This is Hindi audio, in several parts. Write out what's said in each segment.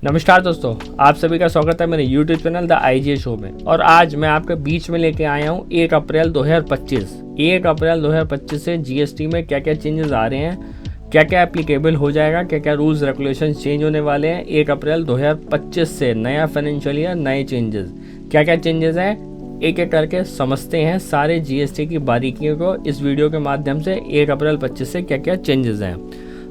नमस्कार दोस्तों, आप सभी का स्वागत है मेरे YouTube channel the IGA show में। और आज मैं आपके बीच में लेके आया हूँ 1 अप्रैल 2025। 1 अप्रैल 2025 से जीएसटी में क्या क्या चेंजेस आ रहे हैं, क्या क्या एप्लीकेबल हो जाएगा, क्या क्या रूल्स रेगुलेशन चेंज होने वाले हैं 1 अप्रैल 2025 से। नया फाइनेंशियल ईयर, नए चेंजेस, क्या क्या चेंजेस हैं एक एक करके समझते हैं सारे जीएसटी की बारीकियों को इस वीडियो के माध्यम से। 1 अप्रैल 25 से क्या क्या चेंजेस हैं,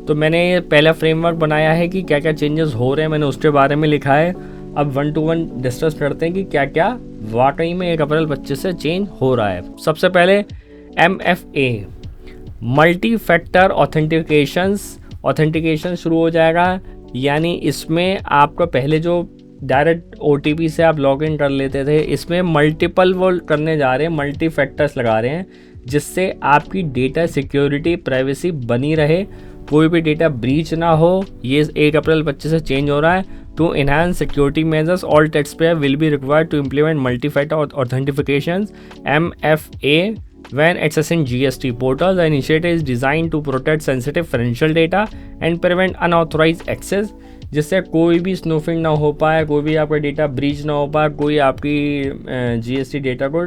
तो मैंने ये पहला फ्रेमवर्क बनाया है कि क्या क्या चेंजेस हो रहे हैं, मैंने उसके बारे में लिखा है। अब 1 to 1 डिस्कस करते हैं कि क्या क्या वाकई में 1 अप्रैल 25 से चेंज हो रहा है। सबसे पहले MFA, मल्टी फैक्टर ऑथेंटिकेशन शुरू हो जाएगा। यानी इसमें आपका पहले जो डायरेक्ट OTP से आप लॉगिन कर लेते थे, इसमें मल्टीपल वो करने जा रहे हैं, मल्टी फैक्टर्स लगा रहे हैं, जिससे आपकी डेटा सिक्योरिटी प्राइवेसी बनी रहे, कोई भी डेटा ब्रीच ना हो। ये 1 अप्रैल 25 से चेंज हो रहा है। To enhance security measures all tax payer will be required to implement multi factor authentication MFA when accessing GST portals. The initiative is designed to protect sensitive financial data and prevent unauthorized access, जिससे कोई भी स्नूफिंग ना हो पाए, कोई भी आपका डेटा ब्रीच ना हो पाए, कोई आपकी GST डेटा को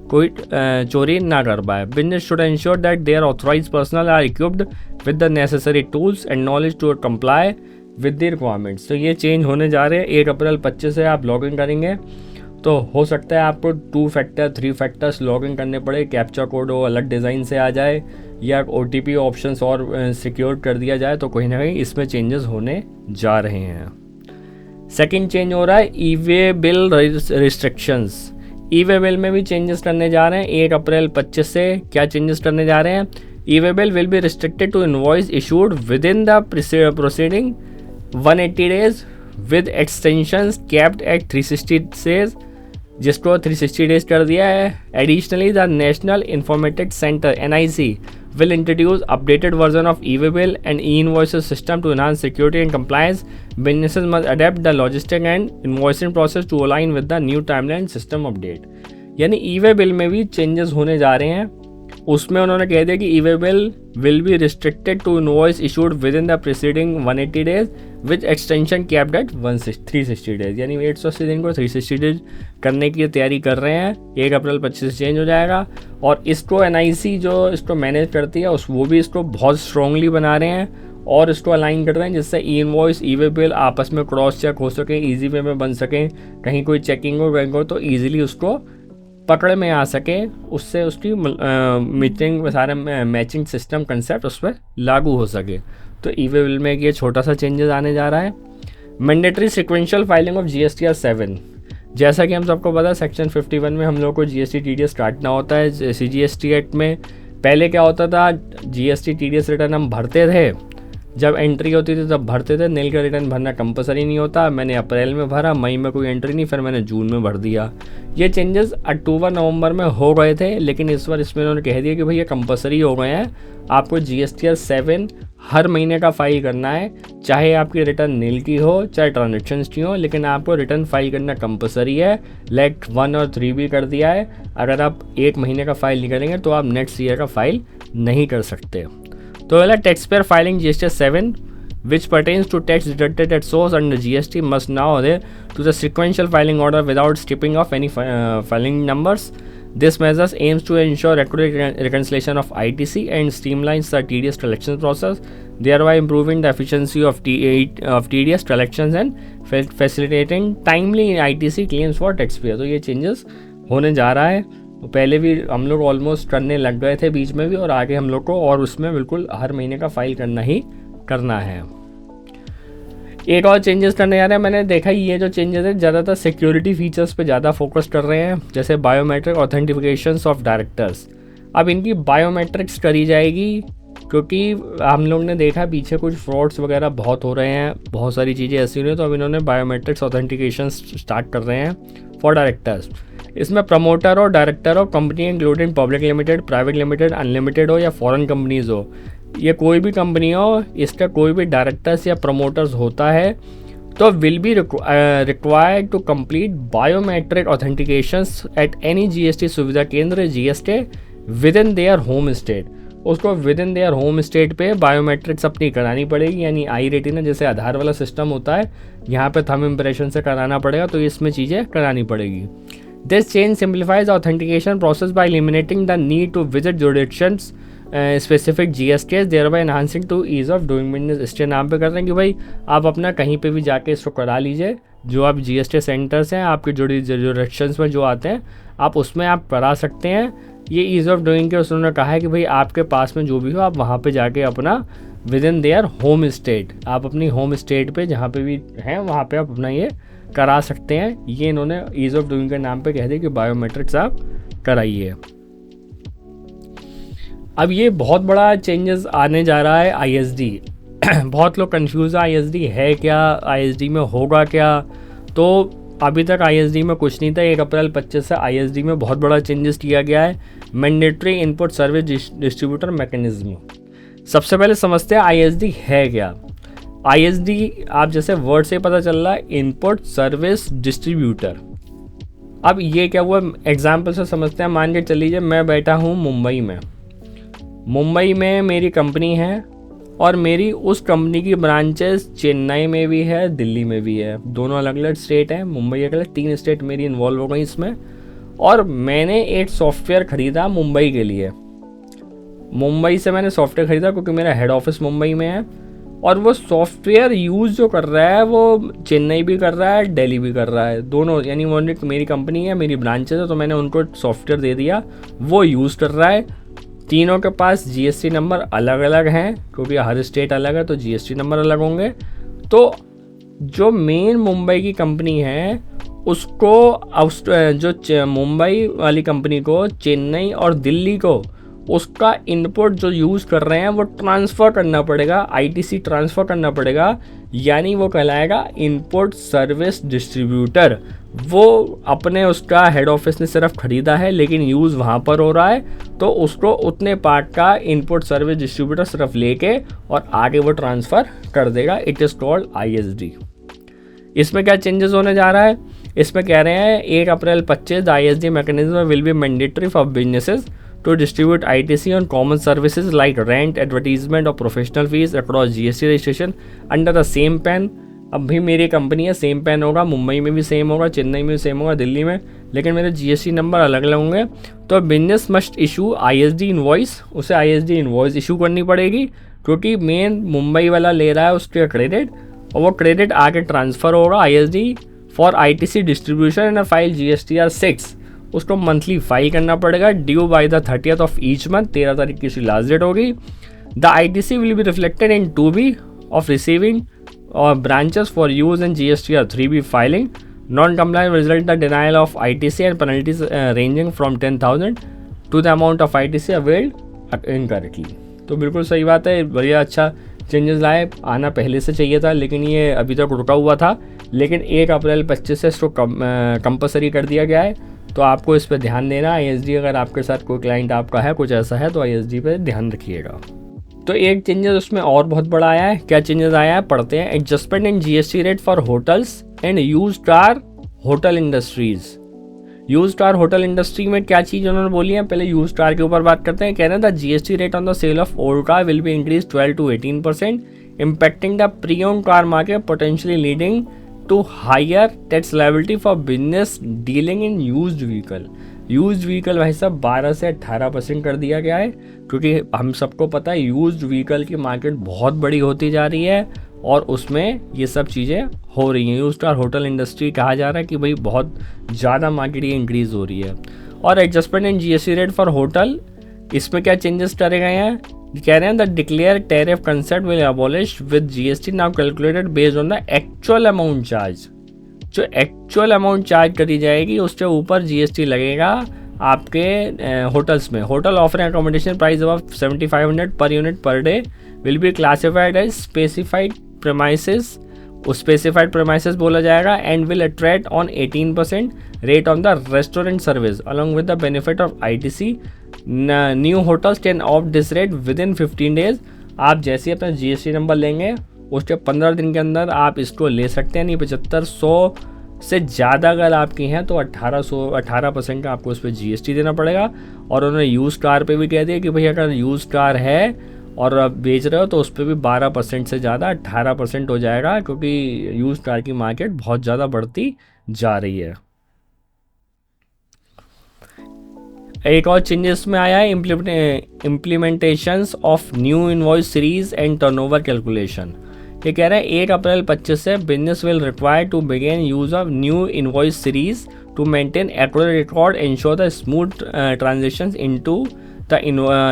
कोई चोरी ना कर पाए। Business should ensure that their authorised personnel are equipped with the necessary tools and knowledge to comply with the requirements. तो ये चेंज होने जा रहे हैं 1 अप्रैल 25 से। आप लॉगिन करेंगे तो हो सकता है आपको 2 फैक्टर 3 फैक्टर्स लॉगिन करने पड़े, कैप्चा कोड वो अलग डिज़ाइन से आ जाए, या OTP ऑप्शंस और सिक्योर कर दिया जाए। तो कहीं ना कहीं इसमें चेंजेस होने जा रहे हैं। सेकंड चेंज हो रहा है e-way bill restrictions. E-way bill में भी चेंजेस करने जा रहे हैं 1 अप्रैल 25 से। क्या चेंजेस करने जा रहे हैं? E-way bill will be restricted to invoice issued within the proceeding 180 days with extensions capped at 360 days, जिसको 360 डेज कर दिया है। Additionally the national informatics centre NIC will introduce updated version of e-way bill and e-invoices system to enhance security and compliance. Businesses must adapt the logistic and invoicing process to align with the new timeline system update. यानी ई-वे बिल में भी चेंजेस होने जा रहे हैं। उसमें उन्होंने कह दिया कि e-way bill will be restricted to invoice issued within the preceding 180 days with extension capped at 360 days. यानी 180 दिन को 360 डेज करने की तैयारी कर रहे हैं। 1 अप्रैल 25 से चेंज हो जाएगा। और इसको NIC जो इसको मैनेज करती है वो भी इसको बहुत स्ट्रांगली बना रहे हैं और इसको अलाइन कर रहे हैं, जिससे ई-इनवॉइस ई-वे बिल आपस में क्रॉस चेक हो सके, ईजी वे में बन सकें, कहीं कोई चेकिंग हो कहीं को तो ईजिली उसको पकड़ में आ सके, उससे उसकी मीटिंग सारे मैचिंग सिस्टम कंसेप्ट उस पर लागू हो सके। तो ई-वे बिल में ये छोटा सा चेंजेस आने जा रहा है। Mandatory sequential filing of GSTR 7। जैसा कि हम सबको पता है सेक्शन 51 में हम लोग को GST TDS काटना होता है। CGST एक्ट में पहले क्या होता था, GST TDS रिटर्न हम भरते थे, जब एंट्री होती थी तब भरते थे, नील का रिटर्न भरना कंपलसरी नहीं होता। मैंने अप्रैल में भरा, मई में कोई एंट्री नहीं, फिर मैंने जून में भर दिया। ये चेंजेस अक्टूबर नवंबर में हो गए थे, लेकिन इस बार इसमें उन्होंने कह दिया कि भैया कंपलसरी हो गए हैं, आपको GSTR 7 हर महीने का फाइल करना है, चाहे आपकी रिटर्न नील की हो चाहे ट्रांजेक्शन की हो, लेकिन आपको रिटर्न फाइल करना कंपलसरी है। लेट 1 और 3 भी कर दिया है। अगर आप 1 महीने का फाइल नहीं करेंगे तो आप नेक्स्ट ईयर का फाइल नहीं कर सकते। तो पहला tax payer filing GSTR 7 which pertains to tax deducted at source under GST must now adhere to the sequential filing order without skipping off any filing numbers. This measure aims to ensure accurate reconciliation of ITC and streamlines the TDS collection process, thereby improving the efficiency of TDS collections and facilitating timely ITC claims for taxpayer. तो ये changes होने जा रहा है। पहले भी हम लोग ऑलमोस्ट करने लग गए थे बीच में भी, और आगे हम लोग को और उसमें बिल्कुल हर महीने का फाइल करना ही करना है। एक और चेंजेस करने जा रहे हैं। मैंने देखा ये जो चेंजेस है ज़्यादातर सिक्योरिटी फीचर्स पे ज़्यादा फोकस कर रहे हैं, जैसे बायोमेट्रिक ऑथेंटिफिकेशंस ऑफ डायरेक्टर्स। अब इनकी बायोमेट्रिक्स करी जाएगी, क्योंकि हम लोग ने देखा पीछे कुछ फ्रॉड्स वगैरह बहुत हो रहे हैं, बहुत सारी चीज़ें ऐसी हो रही हैं, तो अब इन्होंने बायोमेट्रिक्स ऑथेंटिकेशन स्टार्ट कर रहे हैं फॉर डायरेक्टर्स। इसमें प्रमोटर और director of company including public limited, private limited, unlimited हो या फॉरेन कंपनीज हो, ये कोई भी कंपनी हो, इसका कोई भी डायरेक्टर्स या प्रमोटर्स होता है तो will be required to complete biometric authentications at any GST सुविधा केंद्र GST within their home state. उसको within their home state पे बायोमेट्रिक्स अपनी करानी पड़ेगी, यानी आई रेटिना जैसे आधार वाला सिस्टम होता है यहाँ पे थंब इम्प्रेशन से कराना पड़ेगा, तो इसमें चीज़ें करानी पड़ेगी। This change simplifies authentication process by eliminating the need to visit jurisdictions specific GSTs, thereby enhancing to ease of doing business. इसके नाम पे कर रहे हैं कि भाई आप अपना कहीं पे भी जाके इसको करा लीजिए, जो आप GST सेंटर्स हैं आपके जुरिडिक्शंस में जो आते हैं आप उसमें आप करा सकते हैं। ये ईज़ ऑफ डूइंग के उन्होंने कहा है कि भाई आपके पास में जो भी हो आप वहाँ पे जाके अपना with in their home state, आप अपनी होम स्टेट पे जहाँ पे भी हैं वहाँ पे आप अपना ये करा सकते हैं। ये इन्होंने ईज़ ऑफ डूइंग के नाम पे कह दिया कि बायोमेट्रिक्स आप कराइए। अब ये बहुत बड़ा चेंजेस आने जा रहा है ISD। बहुत लोग कंफ्यूज है ISD है क्या, ISD में होगा क्या। तो अभी तक ISD में कुछ नहीं था। 1 अप्रैल 25 से ISD में बहुत बड़ा चेंजेस किया गया है, mandatory input service distributor mechanism. सबसे पहले समझते हैं ISD है क्या। ISD आप जैसे वर्ड से पता चल रहा है, इनपुट सर्विस डिस्ट्रीब्यूटर। अब ये क्या हुआ, एग्जाम्पल से समझते हैं। मान के चल लीजिए मैं बैठा हूँ मुंबई में मेरी कंपनी है और मेरी उस कंपनी की ब्रांचेस चेन्नई में भी है, दिल्ली में भी है। दोनों अलग अलग स्टेट हैं, मुंबई अलग, 3 स्टेट मेरी इन्वॉल्व हो गई इसमें। और मैंने एक सॉफ्टवेयर ख़रीदा मुंबई के लिए। मुंबई से मैंने सॉफ्टवेयर ख़रीदा क्योंकि मेरा हेड ऑफिस मुंबई में है, और वो सॉफ्टवेयर यूज़ जो कर रहा है वो चेन्नई भी कर रहा है, दिल्ली भी कर रहा है, दोनों। यानी वो मेरी कंपनी है, मेरी ब्रांचेस है, तो मैंने उनको सॉफ्टवेयर दे दिया, वो यूज़ कर रहा है। तीनों के पास GST नंबर अलग अलग हैं क्योंकि हर स्टेट अलग है, तो GST नंबर अलग होंगे। तो जो मेन मुंबई की कंपनी है उसको, जो मुंबई वाली कंपनी को चेन्नई और दिल्ली को उसका इनपुट जो यूज़ कर रहे हैं वो ट्रांसफ़र करना पड़ेगा, ITC ट्रांसफ़र करना पड़ेगा, यानी वो कहलाएगा इनपुट सर्विस डिस्ट्रीब्यूटर। वो अपने उसका हेड ऑफिस ने सिर्फ ख़रीदा है लेकिन यूज़ वहाँ पर हो रहा है, तो उसको उतने पार्ट का इनपुट सर्विस डिस्ट्रीब्यूटर सिर्फ लेके और आगे वो ट्रांसफ़र कर देगा। It is called ISD। इसमें क्या चेंजेस होने जा रहा है, इसमें कह रहे हैं 1 April 25 the ISD mechanism will be mandatory for businesses to distribute ITC on common services like rent, advertisement और professional fees across GST registration under the same PAN। अब भी मेरी कंपनी है, सेम पैन होगा, मुंबई में भी सेम होगा, चेन्नई में भी सेम होगा, दिल्ली में, लेकिन मेरे GST नंबर अलग अलग होंगे। तो business must issue ISD invoice, उसे ISD इन्वॉइस इशू करनी पड़ेगी क्योंकि मेन मुंबई वाला ले रहा है उसके क्रेडिट, और वो क्रेडिट आगे ट्रांसफ़र होगा ISD for ITC distribution and file GSTR 6। उसको मंथली फाइल करना पड़ेगा, due by the 30th of each month, 13 तारीख की उसकी लास्ट डेट होगी। The ITC will be reflected in 2B of receiving और branches for use in GSTR 3B filing. Non compliance result the denial of ITC and penalties ranging from 10,000 to the amount of ITC availed incorrectly. तो बिल्कुल सही बात है, बढ़िया अच्छा चेंजेस लाए, आना पहले से चाहिए था लेकिन ये अभी तक रुका हुआ था, लेकिन 1 अप्रैल 25 से इसको कंपलसरी कर दिया गया है। तो आपको इस पर ध्यान देना। ISD अगर आपके साथ कोई क्लाइंट आपका है, कुछ ऐसा है, तो ISD पे ध्यान रखिएगा। तो एक चेंजेस उसमें और बहुत बड़ा आया है। क्या चेंजेस आया है पढ़ते हैं। Adjustment in GST rate for hotels and used car hotel industries. Used car hotel industry में क्या चीज़ उन्होंने बोली है, पहले यूज्ड कार के ऊपर बात करते हैं। कह रहे हैं the GST rate on the sale of old car will be increase 12 to 18%, impacting the pre-owned car market, potentially leading to higher tax liability for business dealing in used vehicle। Used vehicle भाई साहब 12 से 18% कर दिया गया है क्योंकि हम सबको पता है यूज्ड व्हीकल की मार्केट बहुत बड़ी होती जा रही है और उसमें ये सब चीज़ें हो रही हैं। यूज्ड कार होटल इंडस्ट्री कहा जा रहा है कि भाई बहुत ज़्यादा मार्केट ये इंक्रीज़ हो रही है। और adjustment in GST rate for hotel, इसमें क्या चेंजेस करे गए हैं, कह रहे हैं the declare tariff concept will abolish with GST now calculated based on the actual amount charge. जो एक्चुअल अमाउंट चार्ज करी जाएगी उसके ऊपर GST लगेगा आपके होटल्स में। Hotel offering accommodation price above 7500 per unit per day will be classified as specified premises, उस स्पेसिफाइड प्रेमाइसेस बोला जाएगा, and will attract on 18% rate on the restaurant service along with the benefit of ITC। New hotels can opt this rate with in 15 days. आप जैसे अपना GST नंबर लेंगे उसके 15 दिन के अंदर आप इसको ले सकते हैं। नहीं 7500 से ज़्यादा अगर आपकी हैं तो 18% का आपको उस पर GST देना पड़ेगा। और उन्होंने यूज़ कार पे भी कह दिया कि भाई अगर यूज़ कार है और आप बेच रहे हो तो उस पर भी 12% से ज़्यादा 18% हो जाएगा, क्योंकि यूज़ कार की मार्केट बहुत ज़्यादा बढ़ती जा रही है। एक और चेंजेस में आया है implementations of new invoice series and turnover calculation. ये कह रहा है 1 अप्रैल 25 से business will require to begin use of new invoice series to maintain accurate record, ensure the smooth transitions into the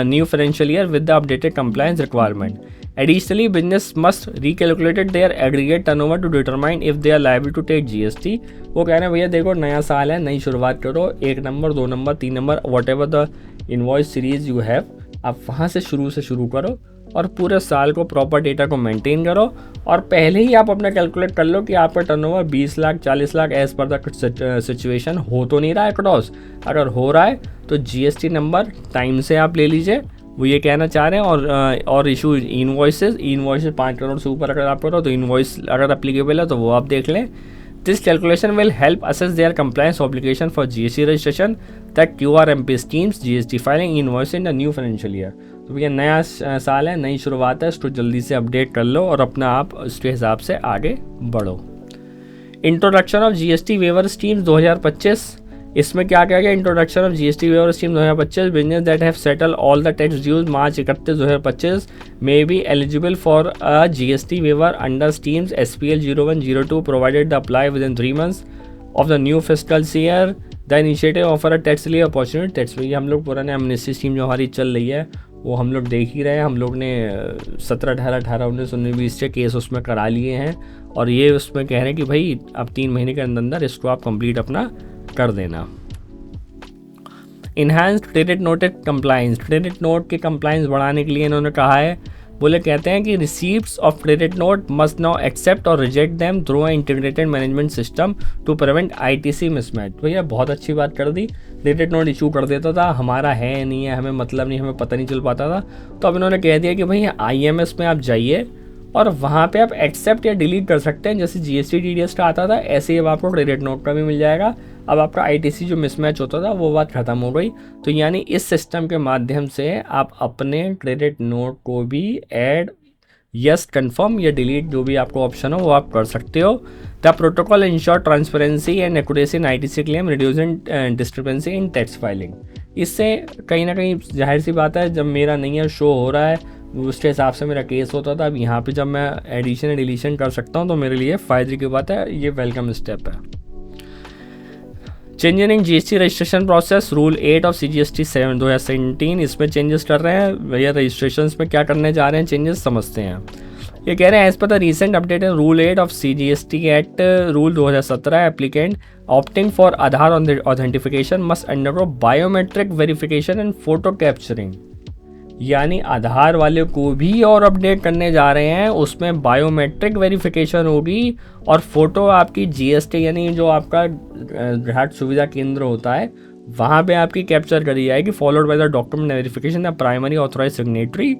new financial year with the updated compliance requirement. Additionally, business must recalculate their aggregate turnover to determine if they are liable to take GST. वो कह रहे हैं भैया देखो नया साल है, नई शुरुआत करो, 1 number 2 number 3 number what ever the invoice series you have, आप वहाँ से शुरू करो और पूरे साल को प्रॉपर डेटा को मेंटेन करो और पहले ही आप अपना कैलकुलेट कर लो कि आपका turnover 20 lakh 40 lakh as per the situation हो तो नहीं रहा है क्रॉस। अगर हो रहा है तो GST नंबर टाइम से आप ले लीजिए, वो ये कहना चाह रहे हैं। और इशू इनवॉइसेस 5 करोड़ से ऊपर अगर आप करो तो इनवॉइस अगर अप्लीकेबल है तो वो आप देख लें। This calculation will help assess their compliance obligation for GST registration, that QRMP schemes, GST filing, invoice in the new financial year. तो भैया नया साल है, नई शुरुआत है, इसको जल्दी से अपडेट कर लो और अपना आप उसके हिसाब से आगे बढ़ो। Introduction of GST waiver schemes 2025, इसमें क्या क्या गया? Introduction of GST waiver scheme 2025, business that have settle all the tax dues March 31 2025 may be eligible for a GST waiver under schemes SPL 0102 provided the apply within 3 months of the new fiscal year. The initiative offer a tax relief opportunity. Tax relief हम लोग पुराने एमनेस्टी स्कीम जो हमारी चल रही है वो हम लोग देख ही रहे हैं। हम लोग ने 17, 18, 18, 19, 19, 20 के केस उसमें करा लिए हैं और ये उसमें कह रहे हैं कि भाई अब 3 महीने के अंदर इसको आप कंप्लीट अपना कर देना। Enhanced credit note compliance, credit note के कंप्लाइंस बढ़ाने के लिए इन्होंने कहा है, कहते हैं कि receipts of credit note must now accept और reject them through a integrated management system to prevent ITC mismatch. भैया बहुत अच्छी बात कर दी, क्रेडिट नोट इशू कर देता था, हमारा है नहीं है, हमें मतलब नहीं, हमें पता नहीं चल पाता था। तो अब इन्होंने कह दिया कि भाई IMS में आप जाइए और वहाँ पे आप एक्सेप्ट या डिलीट कर सकते हैं। जैसे GST TDS का आता था ऐसे ही अब आपको क्रेडिट नोट का भी मिल जाएगा। अब आपका ITC जो मिसमैच होता था वो बात ख़त्म हो गई। तो यानी इस सिस्टम के माध्यम से आप अपने क्रेडिट नोट को भी ऐड, यस, कन्फर्म या डिलीट जो भी आपको ऑप्शन हो वो आप कर सकते हो। The protocol ensure transparency and accuracy in ITC claim, reducing discrepancy in tax filing. इससे कहीं ना कहीं जाहिर सी बात है, जब मेरा नहीं है शो हो रहा है उसके हिसाब से मेरा केस होता था। अब यहाँ पे जब मैं एडिशन या डिलीशन कर सकता हूँ तो मेरे लिए फ़ायदे की बात है, ये वेलकम स्टेप है। Changing in GST registration process, rule 8 of CGST 2017, इसमें चेंजेस कर रहे हैं भैया। रजिस्ट्रेशन में क्या करने जा रहे हैं चेंजेस समझते हैं। ये कह रहे हैं as per the recent update in rule 8 of CGST act rule 2017, applicant opting for Aadhaar authentication must undergo biometric verification and photo capturing. यानी आधार वाले को भी और अपडेट करने जा रहे हैं, उसमें बायोमेट्रिक वेरिफिकेशन होगी और फोटो आपकी GST यानी जो आपका ग्राहक सुविधा केंद्र होता है वहाँ पे आपकी कैप्चर करी जाएगी, followed by the document verification the primary authorise signatory.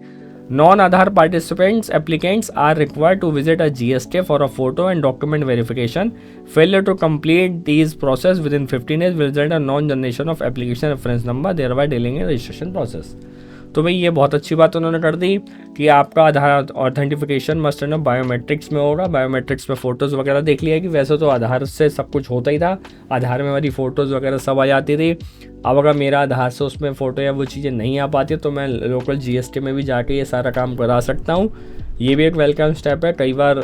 Non Aadhaar participants applicants are required to visit a GST for a photo and document verification. Failure to complete these process within 15 days will result a non generation of application reference number, thereby delaying registration process. तो भाई ये बहुत अच्छी बात उन्होंने कर दी कि आपका आधार ऑथेंटिफिकेशन मस्ट है ना बायोमेट्रिक्स में होगा। बायोमेट्रिक्स में फ़ोटोज़ वगैरह देख लिया कि वैसे तो आधार से सब कुछ होता ही था, आधार में हमारी फ़ोटोज़ वगैरह सब आ जाती थी। अब अगर मेरा आधार से उसमें फ़ोटो या वो चीज़ें नहीं आ पाती तो मैं लोकल GST में भी जाके ये सारा काम करा सकता हूँ। ये भी एक वेलकम स्टेप है। कई बार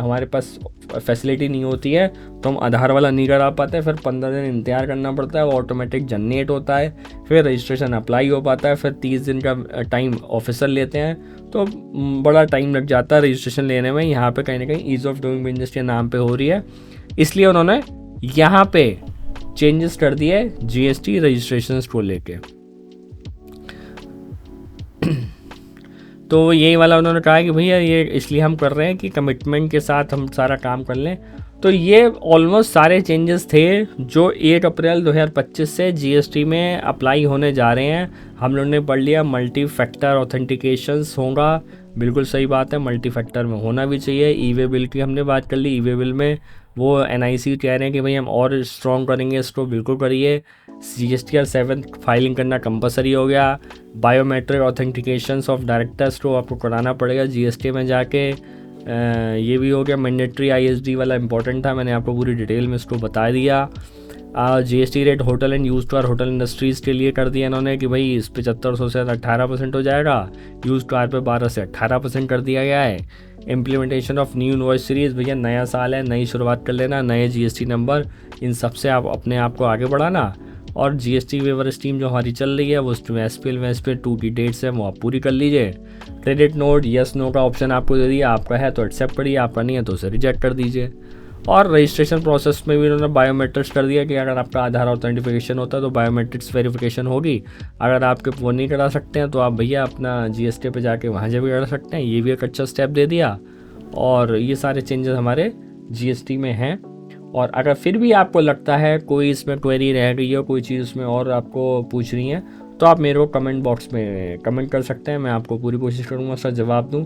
हमारे पास फैसिलिटी नहीं होती है तो हम आधार वाला नहीं करा पाते, फिर 15 दिन इंतज़ार करना पड़ता है, वो ऑटोमेटिक जनरेट होता है, फिर रजिस्ट्रेशन अप्लाई हो पाता है, फिर 30 दिन का टाइम ऑफिसर लेते हैं, तो बड़ा टाइम लग जाता है रजिस्ट्रेशन लेने में। यहाँ पे कहीं ना कहीं ईज़ ऑफ डूइंग बिजनेस के नाम पे हो रही है, इसलिए उन्होंने यहाँ पे चेंजेस कर दिए GST रजिस्ट्रेशन को लेके। तो यही वाला उन्होंने कहा कि भैया ये इसलिए हम कर रहे हैं कि कमिटमेंट के साथ हम सारा काम कर लें। तो ये ऑलमोस्ट सारे चेंजेस थे जो 1 अप्रैल 2025 से GST में अप्लाई होने जा रहे हैं। हम लोगों ने पढ़ लिया मल्टी फैक्टर ऑथेंटिकेशंस होगा, बिल्कुल सही बात है, मल्टी फैक्टर में होना भी चाहिए। ई वे बिल की हमने बात कर ली, ई वे बिल में वो NIC कह रहे हैं कि भाई हम और स्ट्रॉन्ग करेंगे इसको, बिल्कुल करिए। GSTR 7 फाइलिंग करना कंपलसरी हो गया। बायोमेट्रिक ऑथेंटिकेशंस ऑफ डायरेक्टर्स को आपको कराना पड़ेगा GST में जाके। ये भी हो गया। मैंडेटरी ISD वाला इंपॉर्टेंट था, मैंने आपको पूरी डिटेल में इसको बता दिया। GST rate hotel and used car hotel industries के लिए कर दिया इन्होंने कि भाई इस पे 7500 से 18% हो जाएगा, यूज्ड कार पे 12 से 18% कर दिया गया है। Implementation of new invoice series, भैया नया साल है, नई शुरुआत कर लेना, नए GST नंबर, इन सब से आप अपने आप को आगे बढ़ाना। और GST वेवर स्कीम जो हमारी चल रही है वो उसमें SPL 2 की डेट्स है वो आप पूरी कर लीजिए। क्रेडिट नोट यस नो का ऑप्शन आपको दे दिया, आपका है तो एक्सेप्ट करिए, आपका नहीं है तो उसे रिजेक्ट कर दीजिए। और रजिस्ट्रेशन प्रोसेस में भी उन्होंने बायोमेट्रिक्स कर दिया कि अगर आपका आधार ऑथेंटिफिकेशन होता है तो बायोमेट्रिक्स वेरिफिकेशन होगी। अगर आपके वो नहीं करा सकते हैं तो आप भैया अपना GST पे जाके वहाँ से भी करा सकते हैं। ये भी एक अच्छा स्टेप दे दिया। और ये सारे चेंजेस हमारे GST में हैं। और अगर फिर भी आपको लगता है कोई इसमें क्वेरी रह गई है, कोई चीज़ उसमें और आपको पूछ रही है, तो आप मेरे को कमेंट बॉक्स में कमेंट कर सकते हैं, मैं आपको पूरी कोशिश करूँगा सर जवाब दूँ।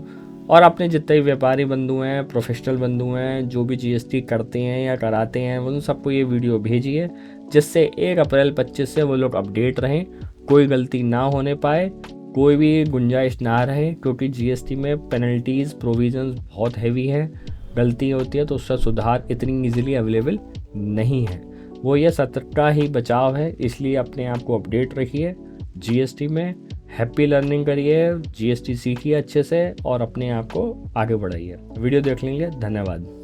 और अपने जितने भी व्यापारी बंधु हैं, प्रोफेशनल बंधु हैं, जो भी GST करते हैं या कराते हैं, उन सबको ये वीडियो भेजिए, जिससे 1 अप्रैल 25 से वो लोग अपडेट रहें, कोई गलती ना होने पाए, कोई भी गुंजाइश ना रहे। क्योंकि GST में पेनल्टीज़ प्रोविजंस बहुत हैवी है, गलती होती है तो उसका सुधार इतनी ईजिली अवेलेबल नहीं है। वो ये सतर्क का ही बचाव है, इसलिए अपने आप को अपडेट रखिए GST में। हैप्पी लर्निंग करिए, GST सीखिए अच्छे से और अपने आप को आगे बढ़ाइए। वीडियो देख लेंगे, धन्यवाद।